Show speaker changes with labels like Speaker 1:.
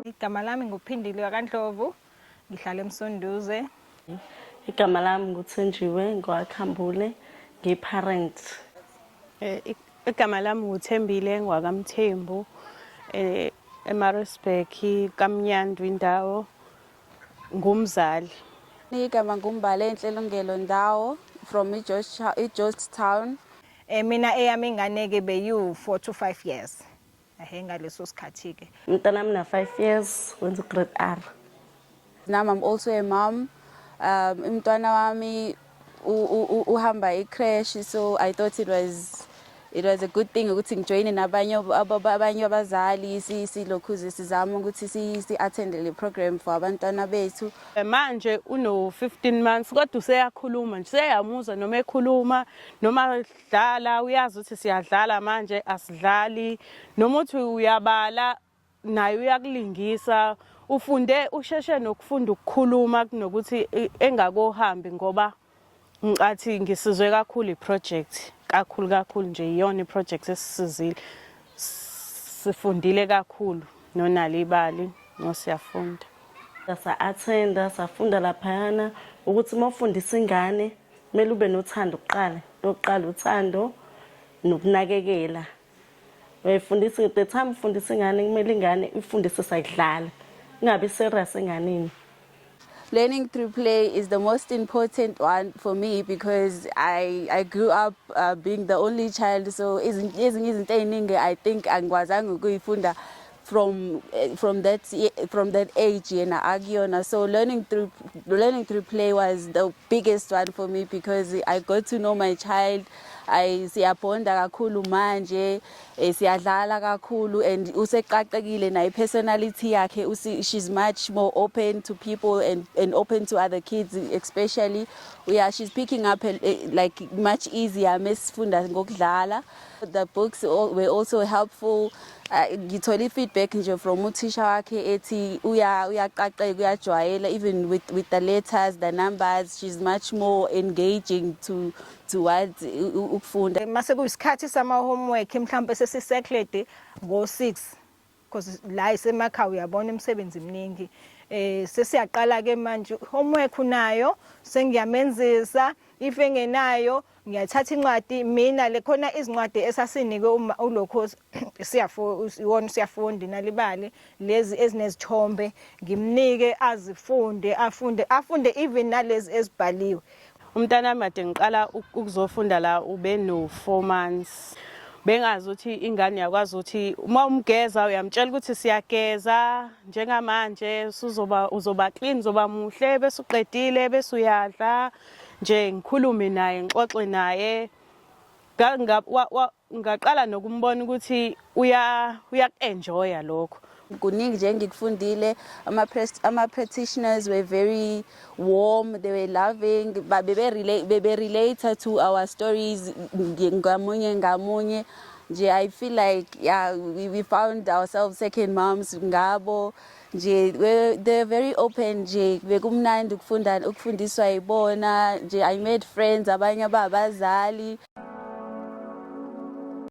Speaker 1: Igama lami nguPhindile kaNdlovu, ngihlala eMsunduze.
Speaker 2: Igama lami nguThenjiwe ngwaKhambule, ngiparent.
Speaker 3: Igama lami nguThembile ngwakamthembu, eMaritzburg kaMnyandu indawo, ngumzali.
Speaker 4: Igama nguMbalenhle Lungelo Ndawo from eGeorgetown.
Speaker 1: Mina eyami ingane-ke beyu 4 to 5 years. Ngaleso sikhathi-ke.
Speaker 2: Umntana mina 5 years, wenza grade R.
Speaker 4: Now I'm also a mom. Umntwana wami uhamba icrash, so I thought it was a good thing ukuthi ngijoine nabanye abazali silokhuze sizama ukuthi si-attend le program for abantwana bethu.
Speaker 3: Manje uno 15 months kodwa useyakhuluma nje, seyamuza noma ekhuluma noma dlala, uyazi ukuthi siyadlala manje asidlali, noma uthi uyabala naye uyakulingisa. Ufunde usheshe nokufunda ukukhuluma kunokuthi engakohambi ngoba ngicathi ngisizwe kakhulu iproject, kakhulu nje iyona iproject esisizile. Sifundile kakhulu nonalibali nosiyafunda.
Speaker 2: Sa-attenda, safunda laphayana ukuthi mawufundisa ingane kumele ube nothando lokuqala uthando nokunakekela. Uyifundisa the time ufundisa ingane kumele ingane ifundise sayidlala. Ingabe serious enganeni.
Speaker 4: Learning through play is the most important one for me because I grew up being the only child, so ezinye izinto eziningi I think angikwazanga ukuyifunda from that age yena akuyona. So learning through play was the biggest one for me because I got to know my child. Siyabonda kakhulu manje, siyadlala kakhulu, and useqaqekile na personality yakhe, she's much more open to people and open to other kids especially. She's picking up like much easier mesifunda ngokudlala. The books were also helpful. Ngithole feedback nje from uthisha wakhe ethi uyaqaqeka uyajwayela, even with the letters, the numbers. She's much more engaging towards ukufunda.
Speaker 1: Mase kuyisikhathi sama homework mhlawumbe sesiseklede ngo6 because la isemakhaya uyabona imisebenzi eminingi. Sesiyaqala ke manje homework unayo sengiyamenzisa, if engenayo ngiyathatha incwadi mina lekhona izincwadi esasinike ulokhozi siyafunda nalibali lezi ezinezithombe ngimnike azifunde afunde even nalezi ezibhaliwe.
Speaker 3: Umntana made ngiqala ukuzofunda la ube no 4 months. Bengazi ukuthi ingane yakwazi ukuthi uma umgeza uyamtshela ukuthi siyageza njengamanje uzoba clean, uzoba muhle, bese uqedile bese uyadla nje, ngikhulume naye ngixoxe naye. Ngaqala nokumbona ukuthi uyaenjoya lokho.
Speaker 4: Kuningi nje ngikufundile, ama practitioners were very warm, they were loving, but they relate to our stories ngamunye. I feel like we found ourselves second moms ngabo. They're very open nje, bekumnandi ukufundiswa ibona nje. I made friends abanye abazali.